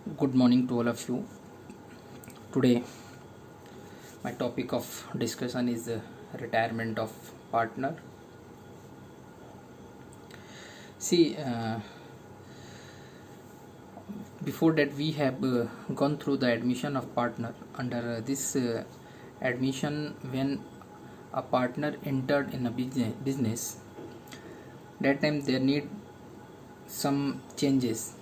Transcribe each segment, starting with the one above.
Good morning to all of you. Today, my topic of discussion is retirement of partner. See, before that, we have gone through the admission of partner. Under this admission, when a partner entered in a business, that time there need some changes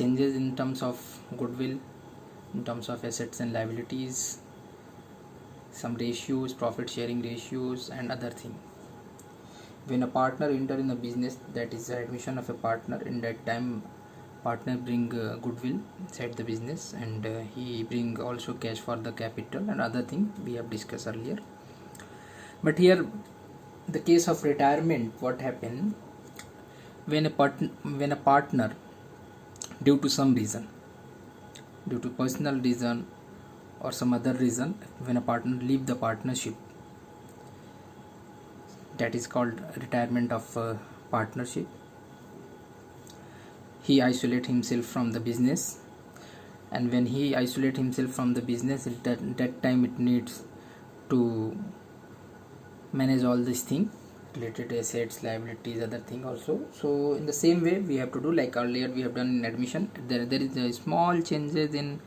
in terms of goodwill, in terms of assets and liabilities, some ratios, profit sharing ratios, and other thing. When a partner enter in a business, that is the admission of a partner. In that time, partner bring goodwill inside the business, and he bring also cash for the capital and other thing we have discussed earlier. But here, the case of retirement, what happened when a partner, due to some reason, due to personal reason or some other reason, when a partner leave the partnership, that is called retirement of partnership. He isolate himself from the business, and when he isolate himself from the business, at that time it needs to manage all this thing related to assets, liabilities, other thing also. So in the same way we have to do like earlier we have done in admission. There is a small changes in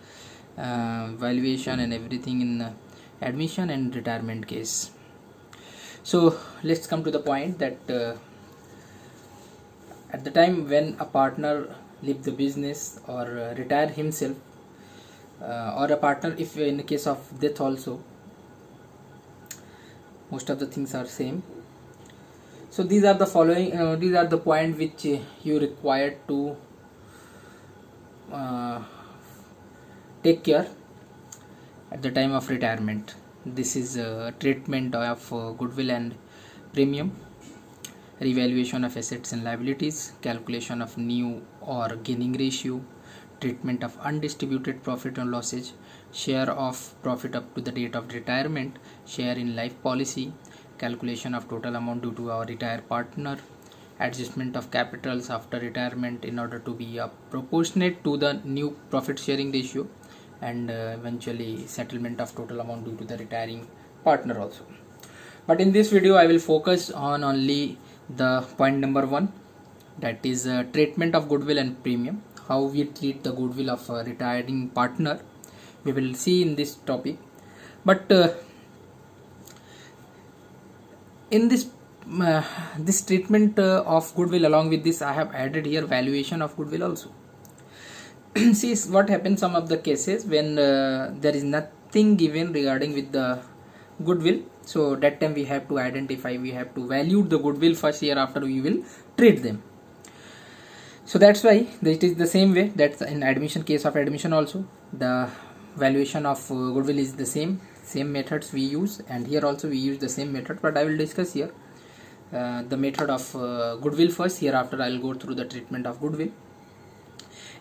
valuation and everything in admission and retirement case. So let's come to the point that at the time when a partner leave the business or retire himself, or a partner, if in the case of death also, most of the things are same. So these are the following, these are the point which you required to take care at the time of retirement. This is treatment of goodwill and premium, revaluation of assets and liabilities, calculation of new or gaining ratio, treatment of undistributed profit and losses, share of profit up to the date of retirement, share in life policy, calculation of total amount due to our retired partner, adjustment of capitals after retirement in order to be proportionate to the new profit sharing ratio, and eventually settlement of total amount due to the retiring partner also. But in this video I will focus on only the point number 1, that is treatment of goodwill and premium, how we treat the goodwill of a retiring partner. We will see in this topic. But in this this treatment of goodwill, along with this I have added here valuation of goodwill also. See what happens some of the cases when there is nothing given regarding with the goodwill. So that time we have to identify, we have to value the goodwill first, here after we will treat them. So that's why it is the same way that's in admission, case of admission also, the valuation of goodwill is the same methods we use, and here also we use the same method. But I will discuss here the method of goodwill first, hereafter I will go through the treatment of goodwill.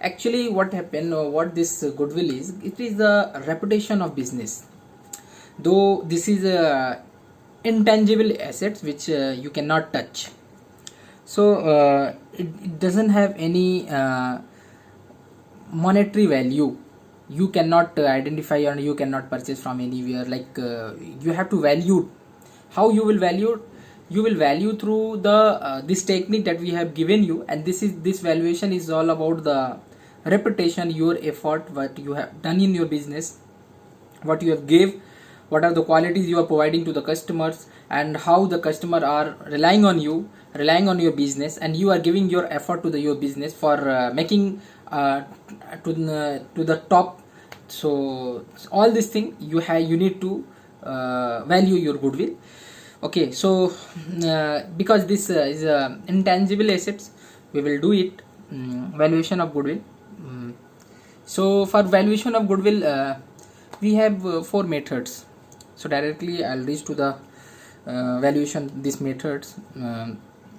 Actually what happened, what this goodwill is, it is the reputation of business. Though this is intangible assets which you cannot touch, so it doesn't have any monetary value. You cannot identify or you cannot purchase from anywhere. Like you have to value. How you will value? You will value through the this technique that we have given you, and this valuation is all about the reputation, your effort, what you have done in your business, what you have gave, what are the qualities you are providing to the customers, and how the customer are relying on you, relying on your business, and you are giving your effort to your business for making to the top. So all this thing you need to value your goodwill. Okay, so because this is intangible assets, we will do it. Valuation of goodwill. So for valuation of goodwill, we have 4 methods. So directly I'll reach to the valuation these methods.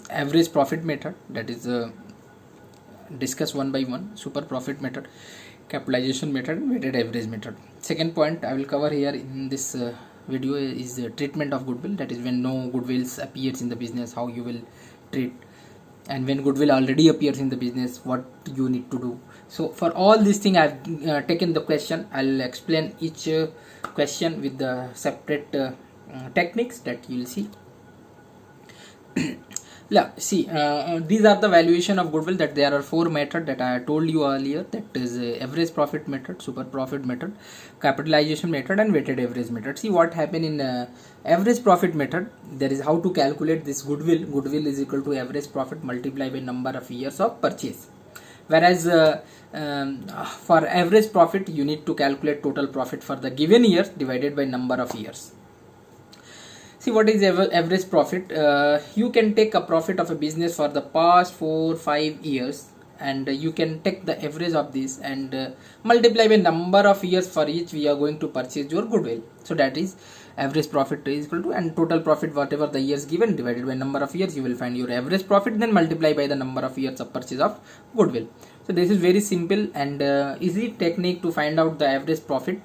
Average profit method, that is discuss one by one. Super profit method, capitalization method, and weighted average method. Second point I will cover here in this video is treatment of goodwill, that is when no goodwills appears in the business, how you will treat. and when goodwill already appears in the business, what you need to do. So for all this thing, I've taken the question. I'll explain each question with the separate techniques that you'll see. Yeah, see, these are the valuation of goodwill. That there are four methods that I told you earlier. That is average profit method, super profit method, capitalization method, and weighted average method. See what happened in average profit method. There is how to calculate this goodwill. Goodwill is equal to average profit multiplied by number of years of purchase. Whereas for average profit, you need to calculate total profit for the given year divided by number of years. See what is average profit. You can take a profit of a business for the past 4-5 years, and you can take the average of this and multiply by number of years for each we are going to purchase your goodwill. So that is average profit is equal to, and total profit whatever the years given divided by number of years, you will find your average profit, then multiply by the number of years of purchase of goodwill. So this is very simple and easy technique to find out the average profit.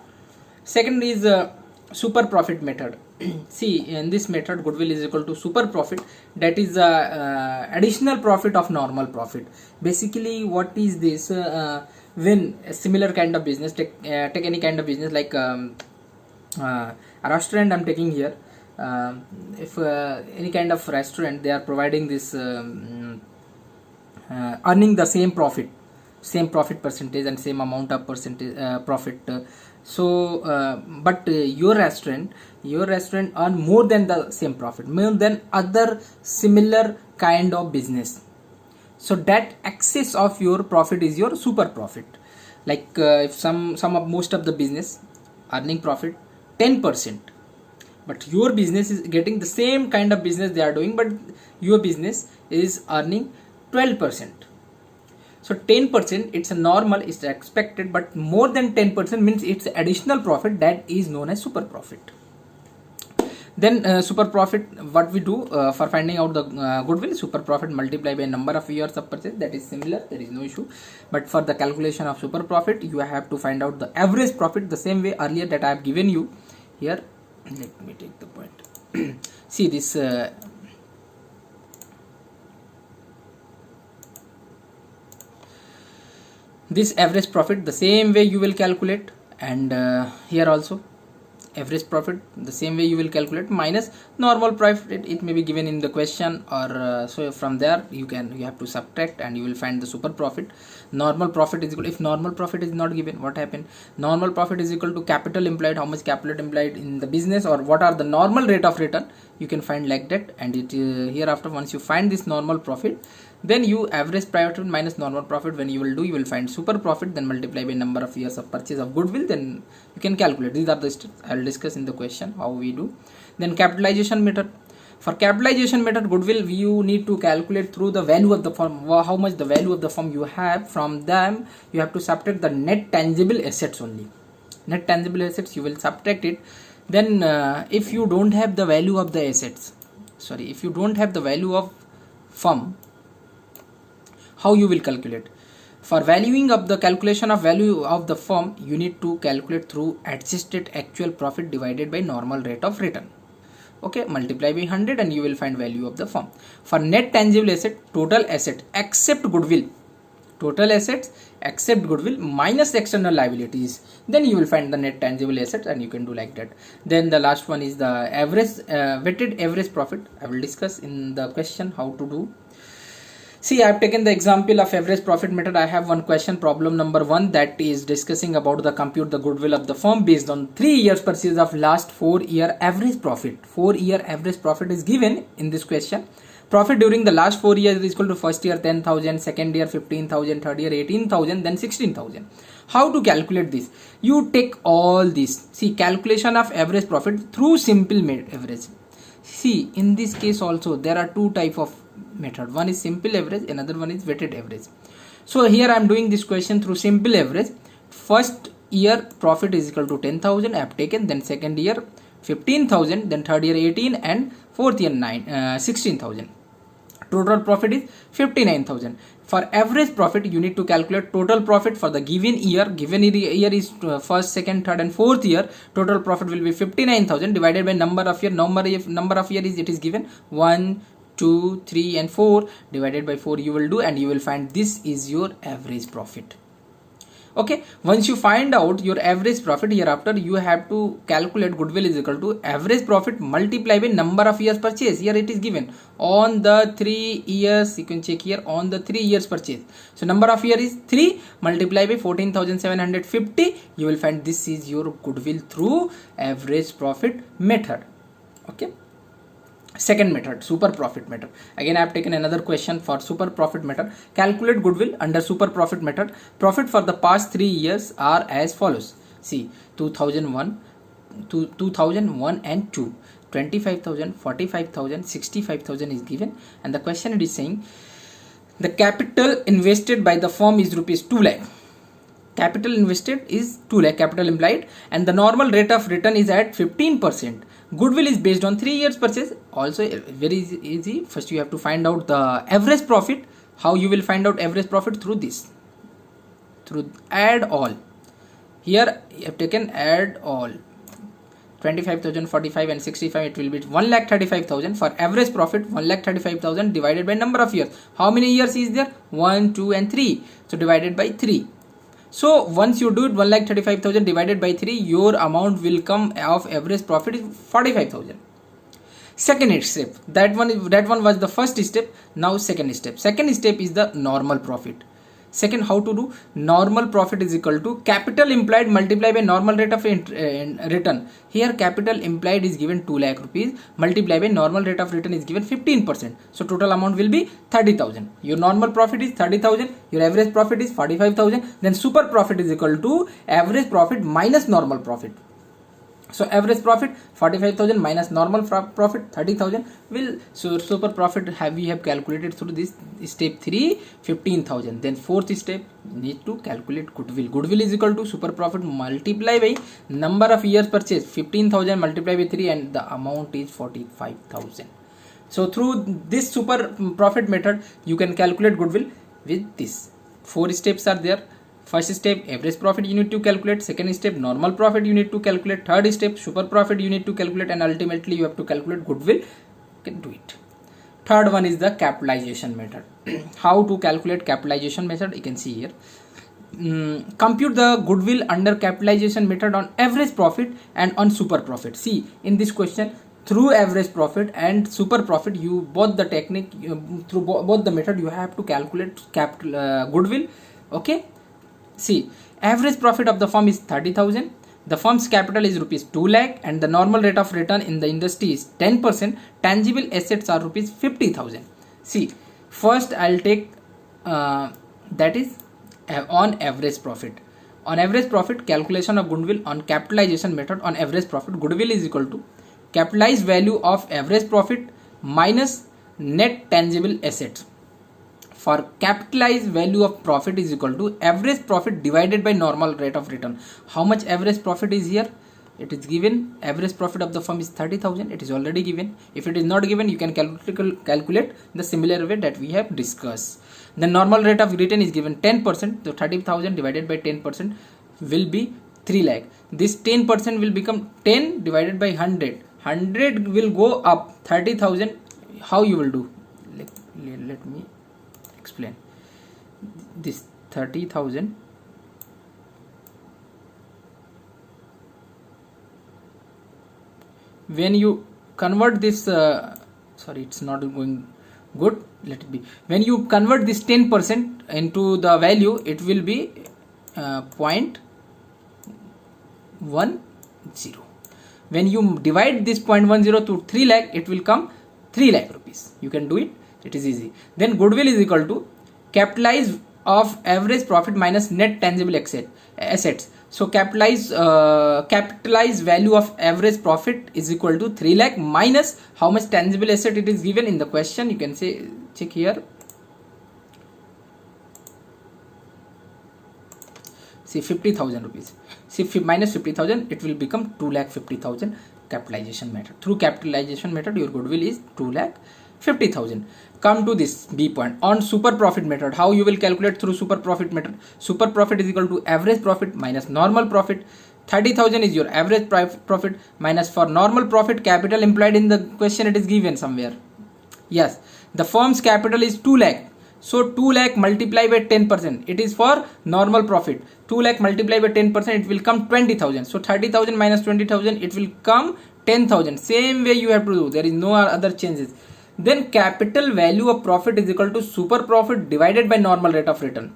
Second is super profit method. See, in this method, goodwill is equal to super profit. That is additional profit of normal profit. Basically, what is this? When a similar kind of business, take any kind of business like a restaurant I'm taking here. If any kind of restaurant, they are providing this earning the same profit percentage and same amount of percentage profit. But your restaurant earn more than the same profit, more than other similar kind of business. So that excess of your profit is your super profit. Like if most of the business earning profit 10%, but your business is getting the same kind of business they are doing, but your business is earning 12%. So 10%, it's a normal, it's expected, but more than 10% means it's additional profit, that is known as super profit. Then super profit, what we do for finding out the goodwill, super profit multiply by number of years of purchase, that is similar, there is no issue. But for the calculation of super profit, you have to find out the average profit the same way earlier that I have given you here. Let me take the point. See this this average profit the same way you will calculate, and here also average profit the same way you will calculate minus normal profit. It may be given in the question, or so from there you have to subtract and you will find the super profit. Normal profit is equal, if normal profit is not given, what happened? Normal profit is equal to capital employed, how much capital employed in the business, or what are the normal rate of return, you can find like that. And it hereafter, once you find this normal profit, then you average profit minus normal profit. When you will find super profit, then multiply by number of years of purchase of goodwill, then you can calculate. These are the steps I will discuss in the question how we do. Then capitalization method. For capitalization method, goodwill you need to calculate through the value of the firm, how much the value of the firm you have. From them you have to subtract the net tangible assets only. Net tangible assets, you will subtract it. Then if you don't have the value of the assets, if you don't have the value of firm, how you will calculate? For valuing of the calculation of value of the firm, you need to calculate through adjusted actual profit divided by normal rate of return. Okay, multiply by 100 and you will find value of the firm. For net tangible asset, total asset except goodwill, total assets except goodwill minus external liabilities, then you will find the net tangible assets, and you can do like that. Then the last one is the average weighted average profit. I will discuss in the question how to do. See, I have taken the example of average profit method. I have one question, problem number 1, that is discussing about the compute the goodwill of the firm based on 3 years purchase of last 4-year average profit. 4-year average profit is given in this question. Profit during the last 4 years is equal to first year 10,000, second year 15,000, third year 18,000, then 16,000. How to calculate this? You take all this. See, calculation of average profit through simple average. See, in this case also there are two type of method. One is simple average, another one is weighted average. So here I am doing this question through simple average. First year profit is equal to 10,000 I have taken, then second year 15,000, then third year 18, and fourth year 16,000. Total profit is 59,000. For average profit, you need to calculate total profit for the given year. Given year is first, second, third, and fourth year. Total profit will be 59,000 divided by number of year. Number of year is, it is given 1, 2, 3 and 4, divided by 4 you will do, and you will find this is your average profit. Okay, once you find out your average profit, hereafter you have to calculate goodwill is equal to average profit multiplied by number of years purchase. Here it is given on the 3 years, you can check here on the 3 years purchase. So number of year is 3 multiplied by 14,750, you will find this is your goodwill through average profit method. Okay. Second method, super profit method. Again I have taken another question for super profit method. Calculate goodwill under super profit method. Profit for the past 3 years are as follows. See, 2001 and 2, 25,000, 45,000, 65,000 is given, and the question it is saying the capital invested by the firm is rupees 2 lakh. Capital invested is 2 lakh, capital implied, and the normal rate of return is at 15%. Goodwill is based on 3 years purchase. Also very easy. First you have to find out the average profit. How you will find out average profit? Through this, through add all. Here you have taken add all, 25,000, 45 and 65, it will be 1,35,000. For average profit 1,35,000 divided by number of years. How many years is there? 1, 2 and 3. So divided by 3. So once you do it, 1,35,000 divided by 3, your amount will come of average profit is 45,000. Second step, that one was the first step. Now second step. Second step is the normal profit. Second, how to do? Normal profit is equal to capital implied multiplied by normal rate of return. Here capital implied is given 2 lakh rupees multiplied by normal rate of return is given 15%. So total amount will be 30,000. Your normal profit is 30,000. Your average profit is 45,000. Then super profit is equal to average profit minus normal profit. So average profit 45,000 minus normal profit 30,000 will, so super profit we have calculated through this step 3, 15,000. Then fourth step, need to calculate goodwill. Goodwill is equal to super profit multiplied by number of years purchase, 15,000 multiplied by 3, and the amount is 45,000. So through this super profit method you can calculate goodwill with this. 4 steps are there. First step, average profit you need to calculate. Second step, normal profit you need to calculate. Third step, super profit you need to calculate, and ultimately you have to calculate goodwill. You can do it. Third one is the capitalization method. How to calculate capitalization method? You can see here. Compute the goodwill under capitalization method on average profit and on super profit. See, in this question, through average profit and super profit, you both the technique, through both the method, you have to calculate goodwill. Okay. See, average profit of the firm is 30,000. The firm's capital is rupees 2 lakh, and the normal rate of return in the industry is 10%. Tangible assets are rupees 50,000. See, first I'll take that is on average profit. On average profit, calculation of goodwill on capitalization method on average profit. Goodwill is equal to capitalized value of average profit minus net tangible assets. For capitalized value of profit is equal to average profit divided by normal rate of return. How much average profit is here? It is given. Average profit of the firm is 30,000. It is already given. If it is not given, you can calculate the similar way that we have discussed. The normal rate of return is given 10%. So 30,000 divided by 10% will be 3 lakh. This 10% will become 10 divided by 100. 100 will go up 30,000. How you will do? Let me explain. This 30,000 when you convert this sorry, it's not going good, let it be. When you convert this 10% into the value, it will be 0.10. When you divide this 0.10 to 3 lakh, it will come 3 lakh rupees. You can do it. It is easy. Then goodwill is equal to capitalized of average profit minus net tangible assets. So capitalized value of average profit is equal to 3 lakh minus how much tangible asset it is given in the question. You can say, check here. See, 50,000 rupees. See, minus 50,000, it will become 2,50,000 capitalization method. Through capitalization method, your goodwill is 2,50,000. Come to this B point on super profit method. How you will calculate through super profit method? Super profit is equal to average profit minus normal profit. 30,000 is your average profit minus for normal profit capital implied in the question, it is given somewhere. Yes, the firm's capital is 2 lakh. So 2 lakh multiplied by 10%. It is for normal profit. 2 lakh multiplied by 10%, it will come 20,000. So 30,000 minus 20,000, it will come 10,000. Same way you have to do. There is no other changes. Then capital value of profit is equal to super profit divided by normal rate of return.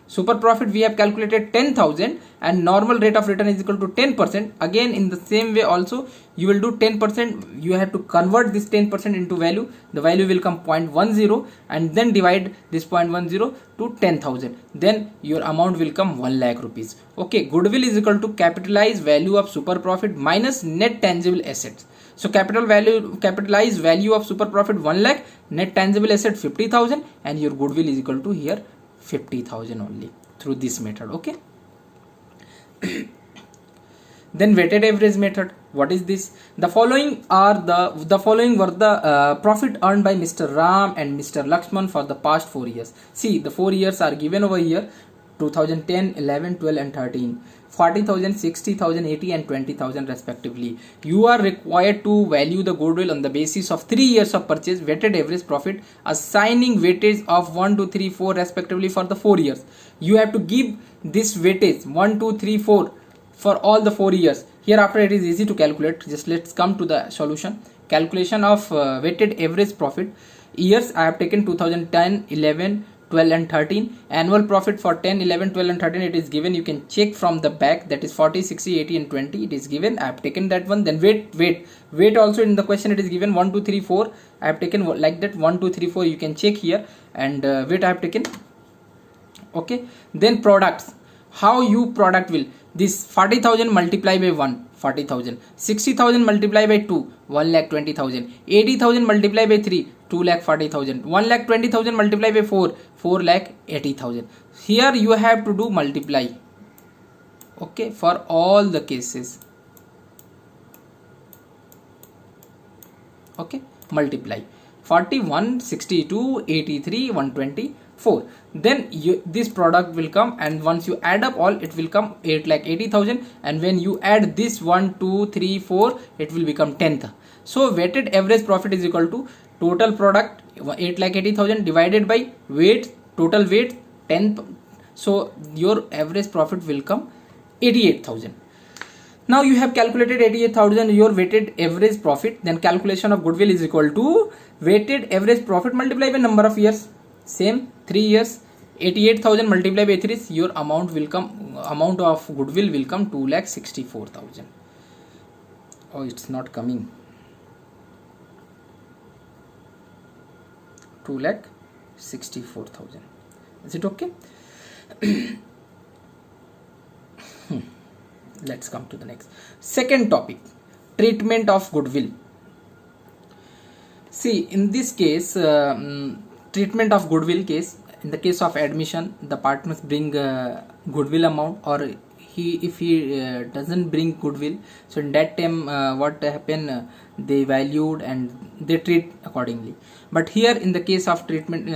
Super profit we have calculated 10,000 and normal rate of return is equal to 10%. Again in the same way also you will do 10%. You have to convert this 10% into value. The value will come 0.10 and then divide this 0.10 to 10,000. Then your amount will come 1 lakh rupees. Okay, goodwill is equal to capitalized value of super profit minus net tangible assets. So capitalized value of super profit 1 lakh, net tangible asset 50,000 and your goodwill is equal to here 50,000 only through this method. Okay. Then weighted average method. What is this? The following were the profit earned by Mr. Ram and Mr. Lakshman for the past 4 years. See, the 4 years are given over here: 2010, 11, 12 and 13. 40,000, 60,000, 80 and 20,000 respectively. You are required to value the goodwill on the basis of 3 years of purchase, weighted average profit, assigning weightage of 1, 2, 3, 4 respectively for the 4 years. You have to give this weightage 1, 2, 3, 4 for all the 4 years. Hereafter it is easy to calculate. Just let's come to the solution. Calculation of weighted average profit. Years I have taken 2010, 11, 12 and 13. Annual profit for 10, 11, 12 and 13 it is given. You can check from the back, that is 40, 60, 80 and 20 it is given. I have taken that one. Then weight also in the question it is given 1, 2, 3, 4. I have taken like that 1, 2, 3, 4. You can check here and weight I have taken. Okay. Then products. How you product will, this 40,000 multiplied by 1, 40,000, 60,000 multiplied by 2, 1,20,000, 80,000 multiplied by 3, 2,40,000, 1,20,000 multiplied by 4, 4,80,000. Here you have to do multiply. Okay, for all the cases. Okay, multiply 41, 62, 83, 124. Then this product will come, and once you add up all, it will come 8,80,000. And when you add this 1, 2, 3, 4, it will become 10th. So weighted average profit is equal to total product 8,80,000 divided by weight, total weight 10. So your average profit will come 88,000. Now you have calculated 88,000 your weighted average profit. Then calculation of goodwill is equal to weighted average profit multiplied by number of years. Same, 3 years. 88,000 multiplied by 3, your amount will come, amount of goodwill will come 2,64,000. Oh, it's not coming. 2,64,000. Is it okay? Let's come to the next. Second topic, treatment of goodwill. See, in this case, treatment of goodwill case, in the case of admission, the partners bring goodwill amount, or if he doesn't bring goodwill, so in that time what happen, they valued and they treat accordingly. But here in the case of treatment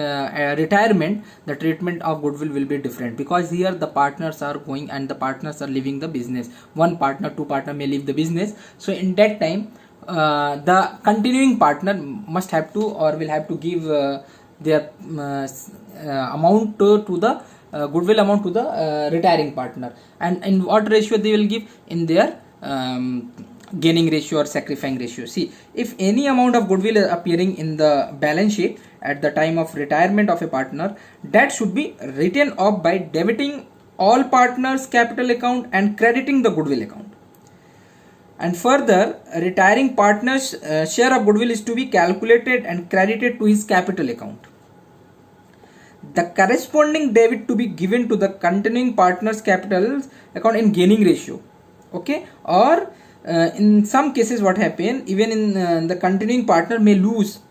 retirement, the treatment of goodwill will be different, because here the partners are going and the partners are leaving the business. One partner, two partner may leave the business. So in that time the continuing partner must have to, or will have to give their amount to the goodwill amount to the retiring partner. And in what ratio they will give? In their gaining ratio or sacrificing ratio. See, if any amount of goodwill is appearing in the balance sheet at the time of retirement of a partner, that should be written off by debiting all partners' capital account and crediting the goodwill account. And further, retiring partner's share of goodwill is to be calculated and credited to his capital account. The corresponding debit to be given to the continuing partner's capital account in gaining ratio. Okay, or in some cases what happen, even in the continuing partner may lose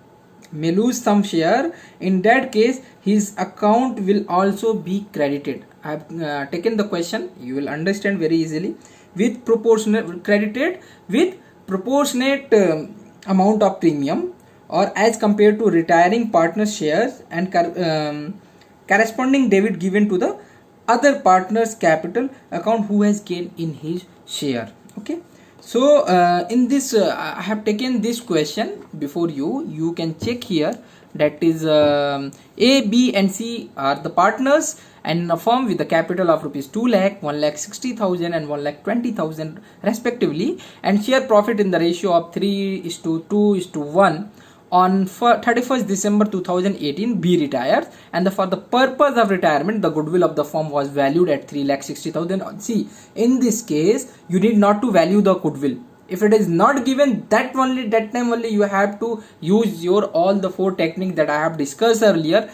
some share. In that case, his account will also be credited. I have taken the question, you will understand very easily. With proportionate, credited with proportionate amount of premium, or as compared to retiring partner's shares, and corresponding debit given to the other partner's capital account who has gained in his share. Okay, so in this I have taken this question before you can check here that is A, B and C are the partners, and a firm with a capital of rupees 2 lakh, 1,60,000 and 1,20,000 respectively, and share profit in the ratio of 3:2:1 on 31st December 2018 B retires, and for the purpose of retirement the goodwill of the firm was valued at 3,60,000. See, in this case you need not to value the goodwill. If it is not given, that time only you have to use your all the 4 techniques that I have discussed earlier.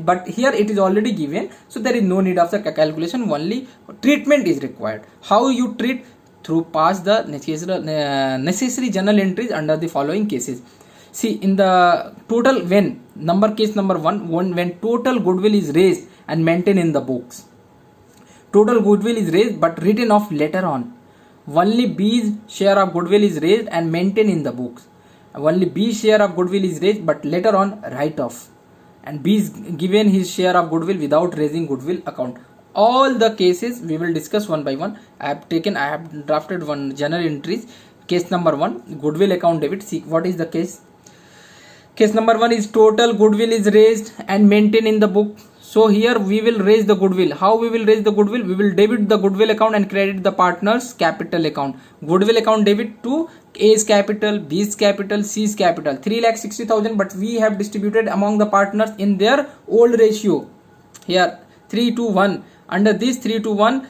But here it is already given, so there is no need of the calculation, only treatment is required. How you treat? Through pass the necessary journal entries under the following cases. See, in the total, when case number 1, when total goodwill is raised and maintained in the books. Total goodwill is raised but written off later on. Only B's share of goodwill is raised and maintained in the books. Only B's share of goodwill is raised but later on write off. And B is given his share of goodwill without raising goodwill account. All the cases we will discuss one by one. I have drafted one journal entries. Case number 1, goodwill account debit. See, what is the case? Case number 1 is total goodwill is raised and maintained in the book. So here we will raise the goodwill. How we will raise the goodwill? We will debit the goodwill account and credit the partner's capital account. Goodwill account debit to A's capital, B's capital, C's capital. 3,60,000, but we have distributed among the partners in their old ratio. Here 3:1. Under this 3:1,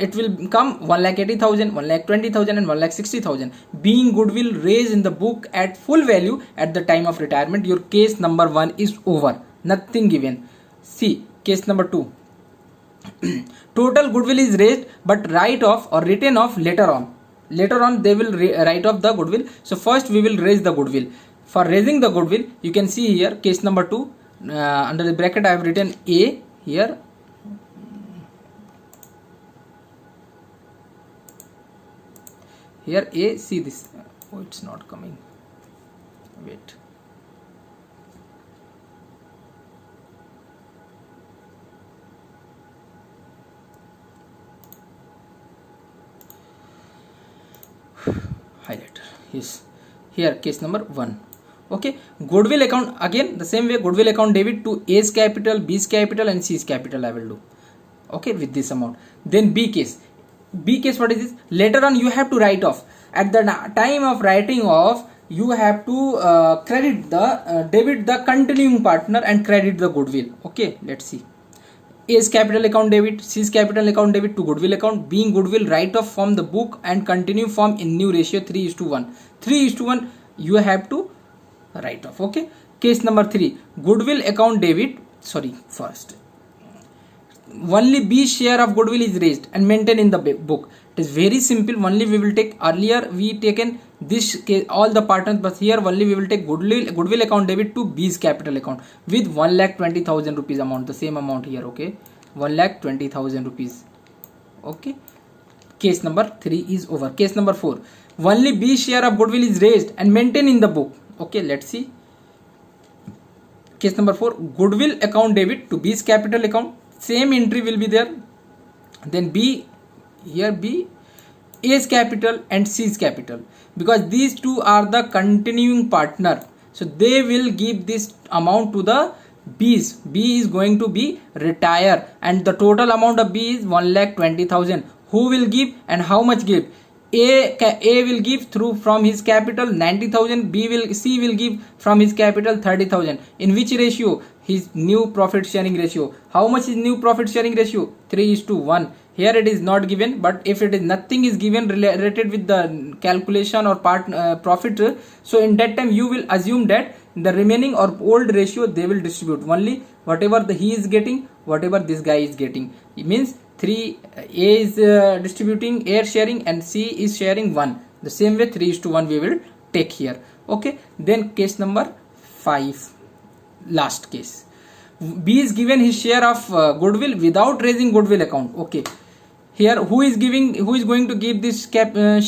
it will become 1,80,000, 1,20,000 and 1,60,000. Being goodwill raised in the book at full value at the time of retirement, your case number 1 is over. Nothing given. See, case number 2. Total goodwill is raised but write off or written off later on. Later on they will write off the goodwill. So first we will raise the goodwill. For raising the goodwill, you can see here case number 2. Under the bracket I have written A here. Here A, see this. Oh, it's not coming. Wait. Highlighter. Yes. Here case number 1. Okay. Goodwill account, again the same way, goodwill account debit to A's capital, B's capital and C's capital I will do. Okay, with this amount. Then B case. B case, what is this? Later on you have to write off. At the time of writing off, you have to credit the debit the continuing partner and credit the goodwill. Okay, let's see. A's capital account debit, C's capital account debit to goodwill account. Being goodwill write off from the book and continue from in new ratio 3:1. 3:1 you have to write off. Okay. Case number 3, goodwill account debit. Sorry, first. Only B's share of goodwill is raised and maintained in the book. It is very simple. Only we will take, earlier we taken this case, all the partners, but here only we will take goodwill account debit to B's capital account with 1,20,000 rupees amount. The same amount here. Okay, 1,20,000 rupees. Okay. Case number 3 is over. Case number 4. Only B's share of goodwill is raised and maintained in the book. Okay, let's see. Case number 4. Goodwill account debit to B's capital account. Same entry will be there. Then B, here B, A's capital and C's capital, because these two are the continuing partner, so they will give this amount to the B's. B is going to be retire and the total amount of B is 1,20,000. Who will give and how much give? A will give through from his capital 90,000. C will give from his capital 30,000. In which ratio? His new profit sharing ratio. How much is new profit sharing ratio? 3:1. Here it is not given, but if it is nothing is given related with the calculation or profit, so in that time you will assume that the remaining or old ratio they will distribute only whatever he is getting, whatever this guy is getting. It means 3 A is distributing air sharing and C is sharing 1. The same way 3:1 we will take here. Okay. Then case number 5, last case. B is given his share of goodwill without raising goodwill account. Okay. Here who is going to give this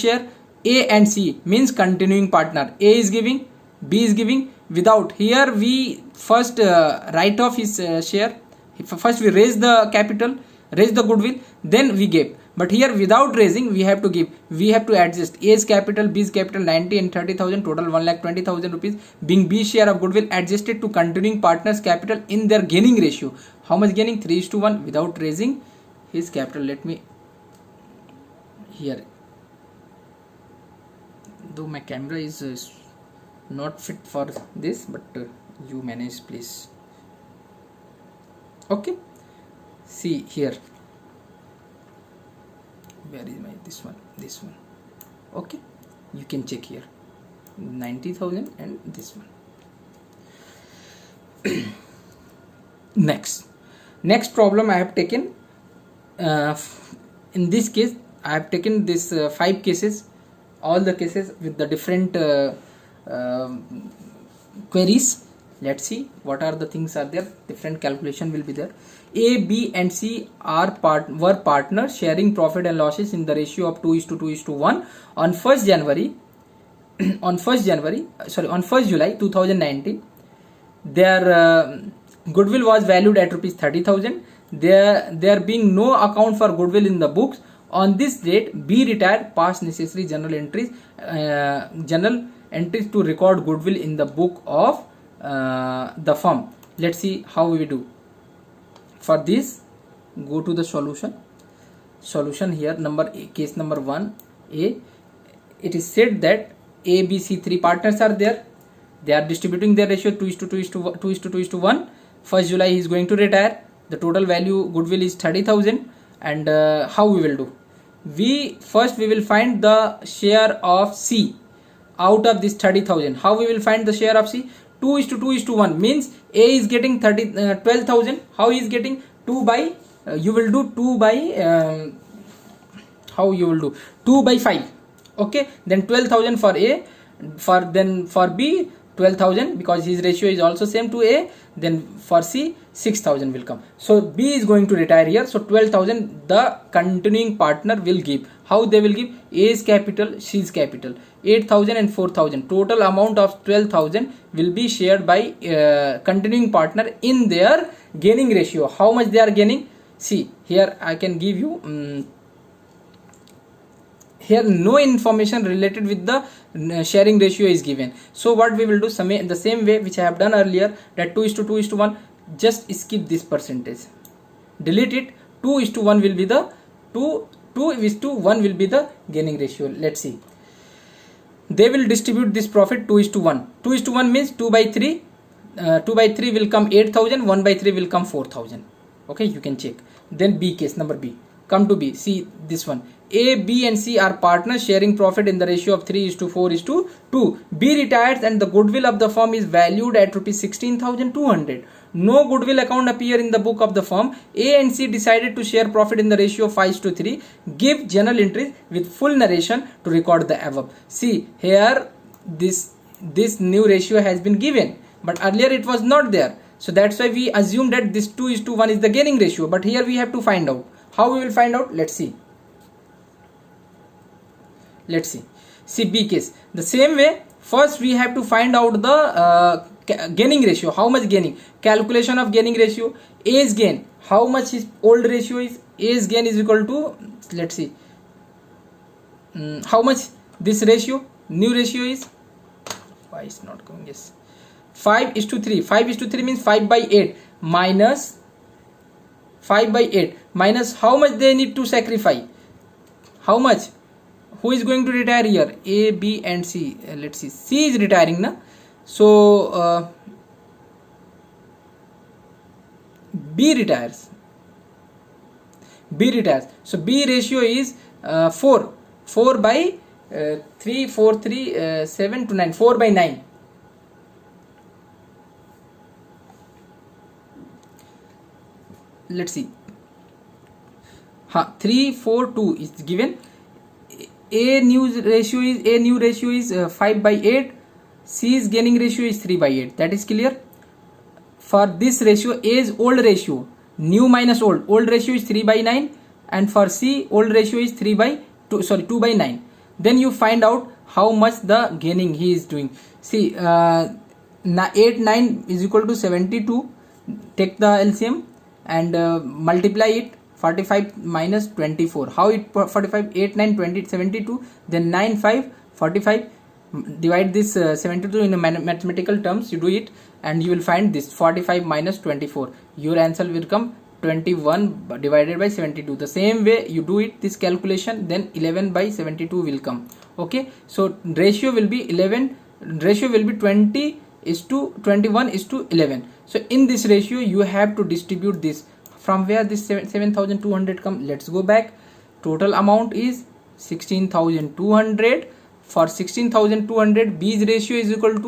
share? A and C, means continuing partner. A is giving, B is giving without. Here we first write off his share. First we raise the capital, raise the goodwill, then we gave. But here without raising we have to give, we have to adjust A's capital, B's capital 90 and 30,000, total 1,20,000 rupees, being B share of goodwill adjusted to continuing partners capital in their gaining ratio. How much gaining? 3:1 without raising his capital. Let me here, though my camera is not fit for this, but you manage please. Okay, see here, where is my this one? Okay, you can check here 90,000 and this one. Next problem I have taken, in this case I have taken this 5 cases, all the cases with the different queries. Let's see what are the things are there. Different calculation will be there. A, B and C were partners sharing profit and losses in the ratio of 2:1 on 1st January on 1st July 2019. Their goodwill was valued at rupees 30,000. There being no account for goodwill in the books, on this date B retired, passed necessary journal entries to record goodwill in the book of the firm. Let's see how we do. For this, go to the solution here. Case number 1A, it is said that A, B, C 3 partners are there. They are distributing their ratio 2:1. 1st July he is going to retire. The total value goodwill is 30,000. And how we will do? We will find the share of C out of this 30,000. How we will find the share of C? 2:1 means A is getting 12,000. How he is getting? 2 by you will do 2 by how you will do 2 by 5. Okay, then 12,000 for A, for B 12,000, because his ratio is also same to A. Then for C 6,000 will come. So B is going to retire here. So 12,000 the continuing partner will give. How they will give? A's capital, C's capital, 8,000 and 4,000. Total amount of 12,000 will be shared by continuing partner in their gaining ratio. How much they are gaining? See here, I can give you here no information related with the sharing ratio is given. So what we will do, the same way which I have done earlier, that 2:1, just skip this percentage, delete it. 2:1 will be the 2:1 will be the gaining ratio. Let's see, they will distribute this profit 2:1. 2:1 means 2 by 3. 2 by 3 will come 8,000, 1 by 3 will come 4,000. Okay, you can check. Then B case, number B. Come to B. See this one. A, B and C are partners sharing profit in the ratio of 3:4:2. B retires and the goodwill of the firm is valued at rupees 16,200. No goodwill account appear in the book of the firm. A and C decided to share profit in the ratio of 5:3. Give journal entries with full narration to record the above. See here, this new ratio has been given, but earlier it was not there. So that's why we assume that this 2:1 is the gaining ratio. But here we have to find out. How we will find out? Let's see. See B case. The same way, first we have to find out the gaining ratio. How much gaining? Calculation of gaining ratio. A's gain. How much his old ratio is? A's gain is equal to, let's see, how much this ratio? New ratio is, why is not coming? Yes, 5:3. 5:3 means 5 by 8 minus 5 by 8 minus how much they need to sacrifice? How much? Who is going to retire here? A, B and C. Let's see. C is retiring now. So B retires. So B ratio is 4. 4 by 3, 4, 3, 7 to 9. 4 by 9. Let's see. 3, 4, 2 is given. A new ratio is 5 by 8. C's gaining ratio is 3 by 8. That is clear. For this ratio, A's old ratio, new minus old ratio is 3 by 9, and for C old ratio is 2 by 9. Then you find out how much the gaining he is doing. See, 8 9 is equal to 72. Take the LCM and multiply it. 45 minus 24. How it 45? 8, 9, 20, 72. Then 9, 5, 45. Divide this 72 in a mathematical terms. You do it and you will find this 45 minus 24. Your answer will come 21 divided by 72. The same way you do it this calculation, then 11 by 72 will come. Okay, so ratio will be 20 is to 21 is to 11. So in this ratio you have to distribute this. From where this 7,200 come? Let's go back. Total amount is 16,200. For 16,200, B's ratio is equal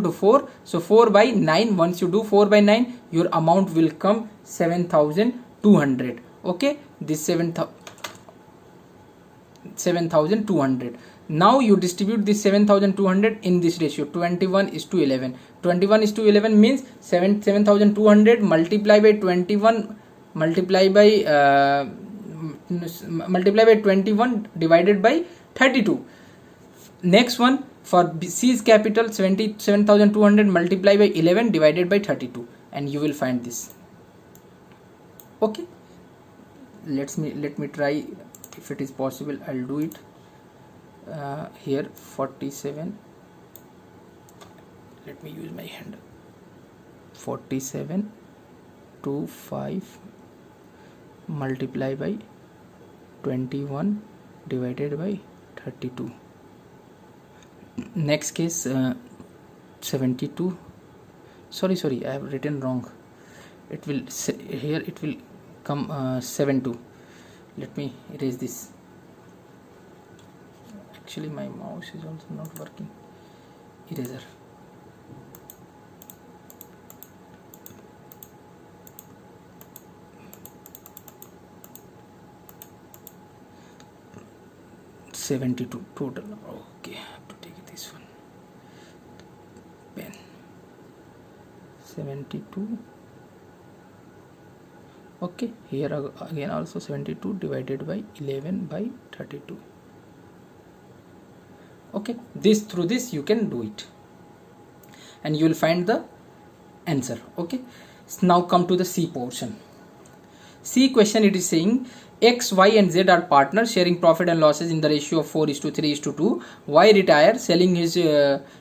to 4. So 4 by 9. Once you do 4 by 9, your amount will come 7,200. Okay, this 7,200. Now you distribute this 7,200 in this ratio 21 is to 11. 21 is to 11 means 7,200 multiply by 21 multiply by 21 divided by 32. Next one for C's capital 7,200 multiply by 11 divided by 32, and you will find this. Okay, let me try if it is possible. I'll do it. Here 47, let me use my hand. 47 to 5 multiply by 21 divided by 32. Next case 72. Sorry, I have written wrong. It will here it will come 72. Let me erase this. Actually my mouse is also not working. Eraser. $72 total. Okay, I have to take this one. Pen. 72. Okay, here again also 72 divided by 11 by 32. Okay, through this you can do it and you will find the answer. Okay, now come to the C portion. C question, it is saying X, Y and Z are partners sharing profit and losses in the ratio of 4:3:2. Y retire selling his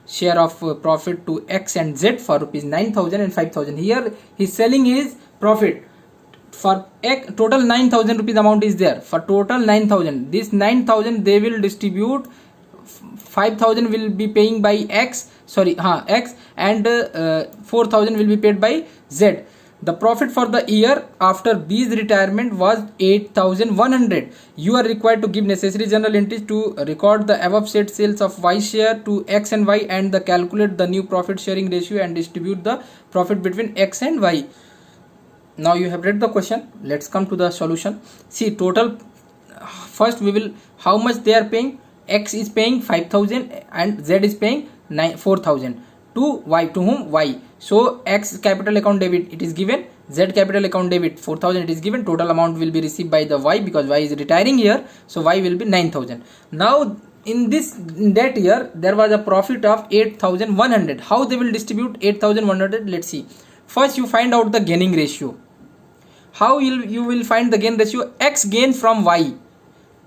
share of profit to X and Z for rupees 9,000 and 5,000. Here he is selling his profit for X. Total 9,000 rupees amount is there. For total 9,000, this 9,000 they will distribute. 5,000 will be paying by X and 4,000 will be paid by Z. The profit for the year after B's retirement was 8,100. You are required to give necessary journal entries to record the above said sales of Y share to X and Y and calculate the new profit sharing ratio and distribute the profit between X and Y. Now you have read the question. Let's come to the solution. See, total, first we will, how much they are paying. X is paying 5,000 and Z is paying 4,000 to Y. To whom? Y. So X capital account debit, it is given. Z capital account debit 4,000, it is given. Total amount will be received by the Y because Y is retiring here. So Y will be 9,000. Now in that year there was a profit of 8,100. How they will distribute 8,100? Let's see. First you find out the gaining ratio. How you will find the gain ratio? X gain from Y.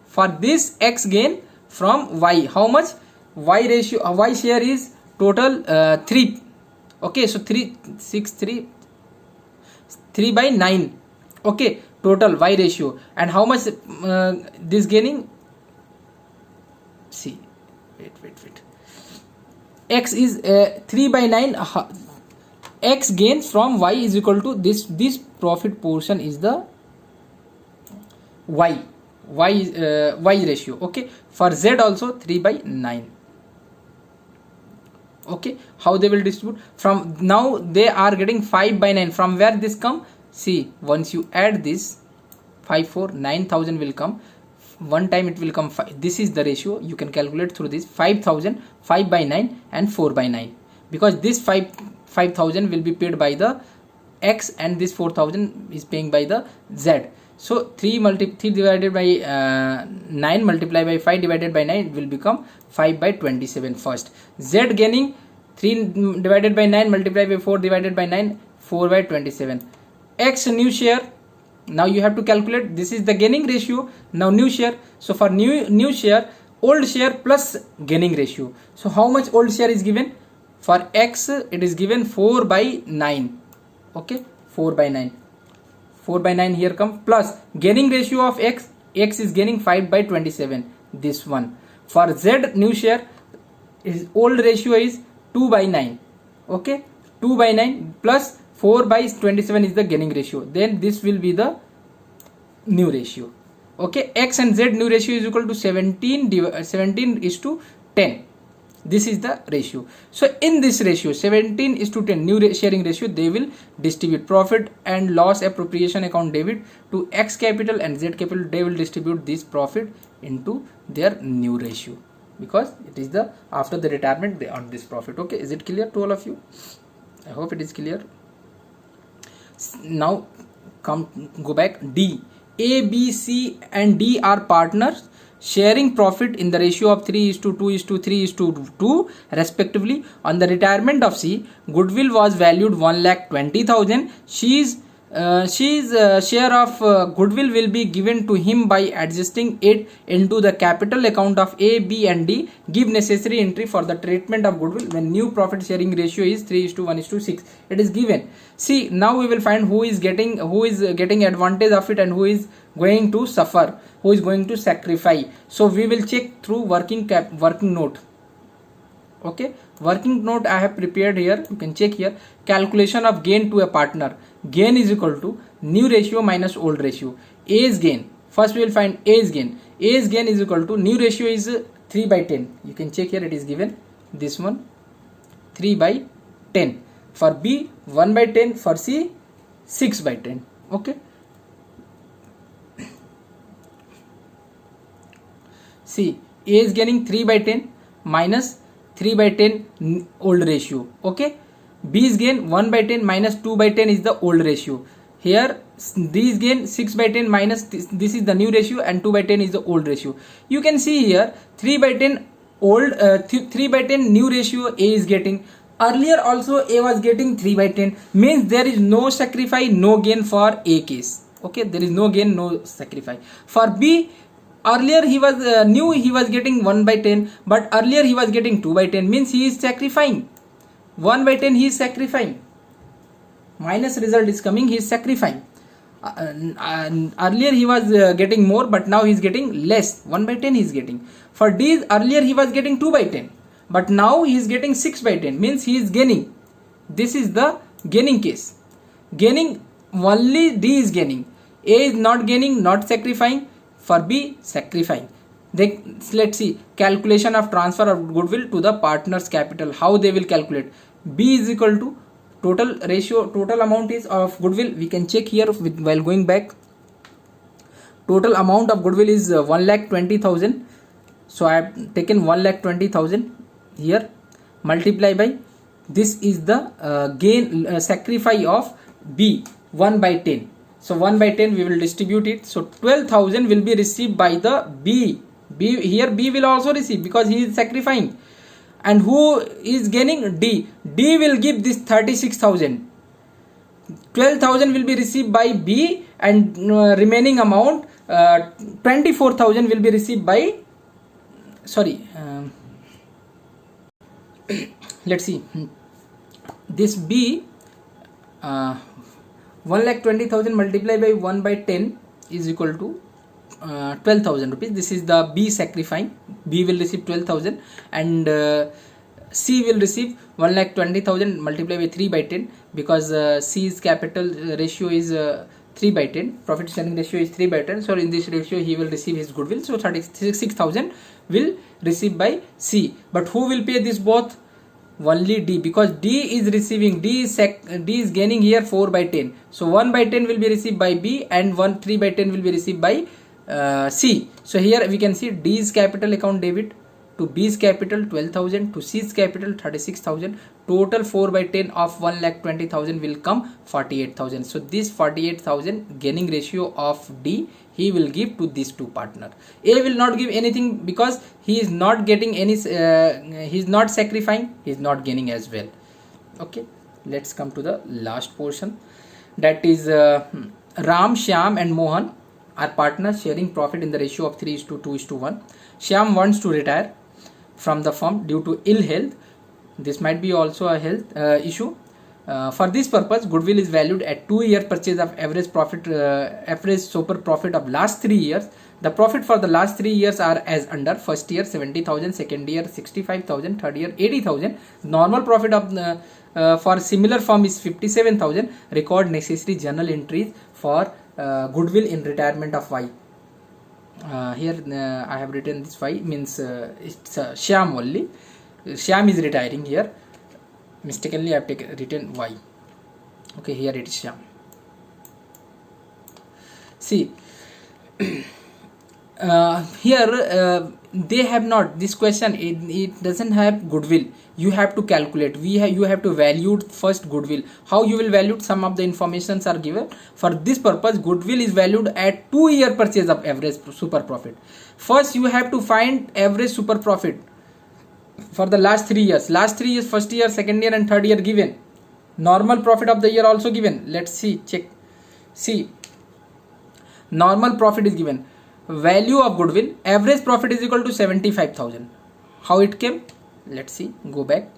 For this X gain from Y, how much? Y ratio, Y share is total 3. Okay, so 3 by 9. Okay, total Y ratio. And how much this gaining? See, wait. X is 3 by 9. X gains from Y is equal to this profit portion is the Y ratio. Okay, for Z also 3 by 9. Okay, how they will distribute? From now they are getting 5 by 9. From where this come? See, once you add this 9,000 will come. One time it will come 5. This is the ratio. You can calculate through this. 5,000, 5 by 9 and 4 by 9. Because this 5,000 will be paid by the X and this 4,000 is paying by the Z. So 3 divided by 9 multiplied by 5 divided by 9 will become 5 by 27 first. Z gaining 3 divided by 9 multiplied by 4 divided by 9, 4 by 27. X new share Now you have to calculate, this is the gaining ratio. Now new share, so for new share, old share plus gaining ratio. So how much old share is given? For X it is given 4 by 9. Okay, 4 by 9. 4 by 9 here come, plus gaining ratio of X is gaining 5 by 27, this one. For Z new share, his old ratio is 2 by 9. Okay, 2 by 9 plus 4 by 27 is the gaining ratio. Then this will be the new ratio. Okay, X and Z new ratio is equal to 17 is to 10. This is the ratio. So in this ratio 17 is to 10 new sharing ratio, they will distribute profit and loss appropriation account debit to X capital and Z capital. They will distribute this profit into their new ratio, because it is the after the retirement they earn this profit. Okay, is it clear to all of you? I hope it is clear. Now go back. D, A, B, C and D are partners sharing profit in the ratio of 3:2:3:2 respectively. On the retirement of C, goodwill was valued 1,20,000. She's share of goodwill will be given to him by adjusting it into the capital account of A, B and D. Give necessary entry for the treatment of goodwill when new profit sharing ratio is 3:1:6. It is given. See, now we will find who is getting advantage of it and who is going to suffer, who is going to sacrifice. So we will check through working note. Okay, working note I have prepared here. You can check here. Calculation of gain to a partner. Gain is equal to new ratio minus old ratio. A's gain. First we will find A's gain. A's gain is equal to new ratio is 3 by 10. You can check here, it is given. This one 3 by 10. For B 1 by 10. For C 6 by 10. Okay. See, A is gaining 3 by 10 minus 3 by 10 old ratio. Okay. B is gain 1 by 10 minus 2 by 10 is the old ratio. Here D is gain 6 by 10 minus this is the new ratio, and 2 by 10 is the old ratio. You can see here 3 by 10 old 3 by 10 new ratio A is getting. Earlier also A was getting 3 by 10, means there is no sacrifice, no gain for A case. Okay, there is no gain, no sacrifice. For B, earlier he was he was getting 1 by 10, but earlier he was getting 2 by 10, means he is sacrificing 1 by 10, he is sacrificing. Minus result is coming, he is sacrificing. Earlier he was getting more, but now he is getting less. 1 by 10 he is getting. For D, earlier he was getting 2 by 10, but now he is getting 6 by 10, means he is gaining. This is the gaining case. Gaining, only D is gaining. A is not gaining, not sacrificing. For B, sacrificing. Let's see calculation of transfer of goodwill to the partner's capital. How they will calculate? B is equal to total ratio, total amount is of goodwill. We can check here while going back. Total amount of goodwill is 1,20,000. So I have taken 1,20,000 here, multiply by this is the gain sacrifice of B 1 by 10. So 1 by 10 we will distribute it. So 12,000 will be received by the B. Here B will also receive because he is sacrificing. And who is gaining? D. D will give this 36,000. 12,000 will be received by B, and remaining amount 24,000 will be received by let's see, this B 1,20,000 multiplied by 1 by 10 is equal to 12,000 rupees. This is the B sacrificing. B will receive 12,000 and C will receive 1,20,000 multiplied by 3 by 10, because C's capital ratio is 3 by 10, profit sharing ratio is 3 by 10. So in this ratio he will receive his goodwill. So 36,000 will receive by C. But who will pay this both? Only D, because D is receiving, D is gaining here 4 by 10. So 1 by 10 will be received by B, and 3 by 10 will be received by C. So here we can see D's capital account debit to B's capital 12,000 to C's capital 36,000. Total 4 by 10 of 1,20,000 will come 48,000. So this 48,000 gaining ratio of D he will give to these two partner. A will not give anything because he is not getting any, he is not sacrificing, he is not gaining as well. Okay, let's come to the last portion, that is Ram, Shyam and Mohan are partners sharing profit in the ratio of 3:2:1. Shyam wants to retire from the firm due to ill health. This might be also a health issue. For this purpose, goodwill is valued at 2-year purchase of average super profit of last 3 years. The profit for the last 3 years are as under: first year 70,000, second year 65,000, third year 80,000. Normal profit of for similar firm is 57,000. Record necessary journal entries for goodwill in retirement of Y. Here I have written this Y means it's Shyam only. Shyam is retiring here. Mistakenly I have written Y. Okay, here it is Shyam. See, here they have not, this question it doesn't have goodwill. You have to calculate, you have to value first goodwill. How you will value? Some of the informations are given. For this purpose, goodwill is valued at 2-year purchase of average super profit. First you have to find average super profit for the last 3 years. Last 3 years, first year, second year and third year given. Normal profit of the year also given. Let's see, check. See, normal profit is given. Value of goodwill, average profit is equal to 75,000. How it came? Let's see, go back.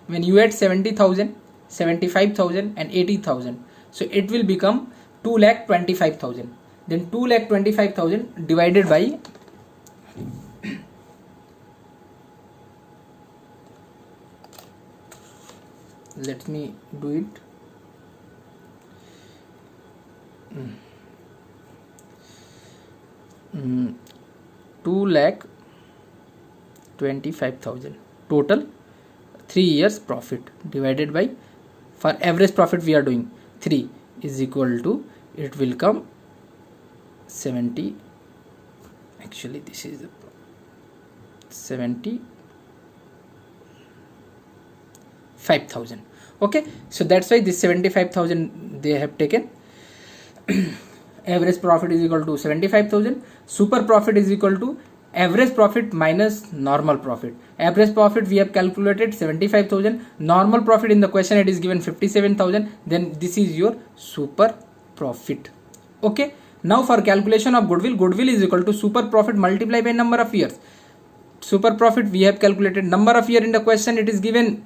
When you add 70,000, 75,000 and 80,000, so it will become 2,25,000. Then 2,25,000 divided by let me do it. 2,25,000 total 3 years profit divided by, for average profit we are doing 3 is equal to, it will come 70, actually this is 75,000. Okay, so that's why this 75,000 they have taken. Average profit is equal to 75,000. Super profit is equal to average profit minus normal profit. Average profit we have calculated 75,000. Normal profit in the question it is given 57,000. Then this is your super profit. Okay. Now for calculation of goodwill, goodwill is equal to super profit multiplied by number of years. Super profit we have calculated, number of year in the question it is given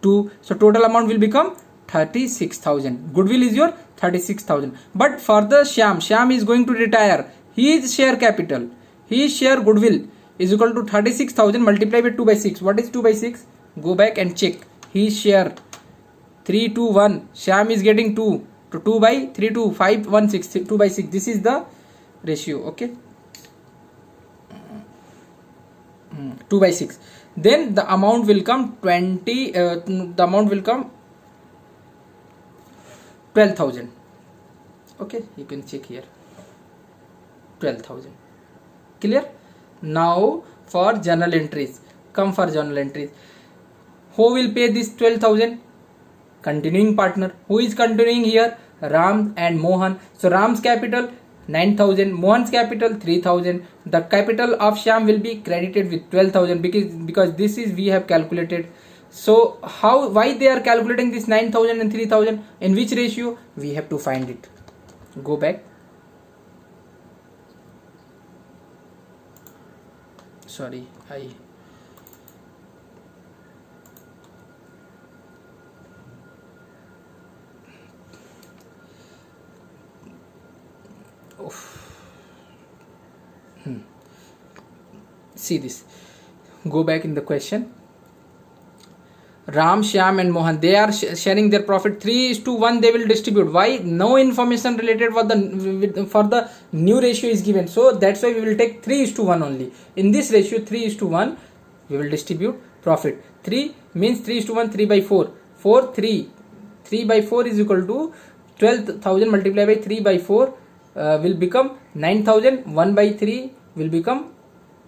2. So total amount will become 36,000. Goodwill is your 36,000. But for the Shyam is going to retire. His share capital, his share goodwill is equal to 36,000 multiplied by 2 by 6. What is 2 by 6? Go back and check. His share 3 to 1. Shyam is getting 2. To 2 by 3 to 5, 1, 6, 2 by 6. This is the ratio. Okay. 2 by 6. Then the amount will come 20. The amount will come 12,000. Okay, you can check here. 12,000. Clear? Now for journal entries. Come for journal entries. Who will pay this 12,000? Continuing partner. Who is continuing here? Ram and Mohan. So Ram's capital 9,000, Mohan's capital 3,000. The capital of Shyam will be credited with 12,000 because this is we have calculated. So why they are calculating this 9,000 and 3,000? In which ratio? We have to find it. Go back. Sorry, see this. Go back in the question. Ram, Shyam and Mohan, they are sharing their profit 3:1 they will distribute. Why? No information related for the new ratio is given. So that's why we will take 3:1 only. In this ratio 3:1 we will distribute profit. 3 means 3:1, 3 by 4. 4, 3. 3 by 4 is equal to 12,000 multiplied by 3 by 4 will become 9,000. 1 by 3 will become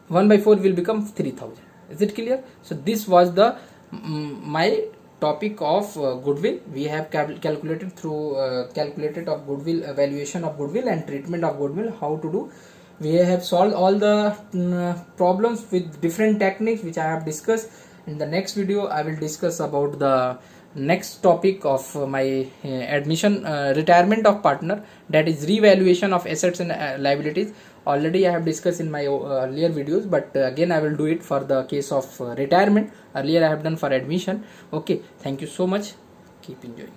1 by 4 will become 3,000. Is it clear? So this was the my topic of goodwill. We have calculated through calculated of goodwill, evaluation of goodwill and treatment of goodwill, how to do. We have solved all the problems with different techniques which I have discussed. In the next video I will discuss about the next topic of my admission retirement of partner, that is revaluation of assets and liabilities. Already I have discussed in my earlier videos, but again I will do it for the case of retirement. Earlier I have done for admission. Okay, thank you so much, keep enjoying.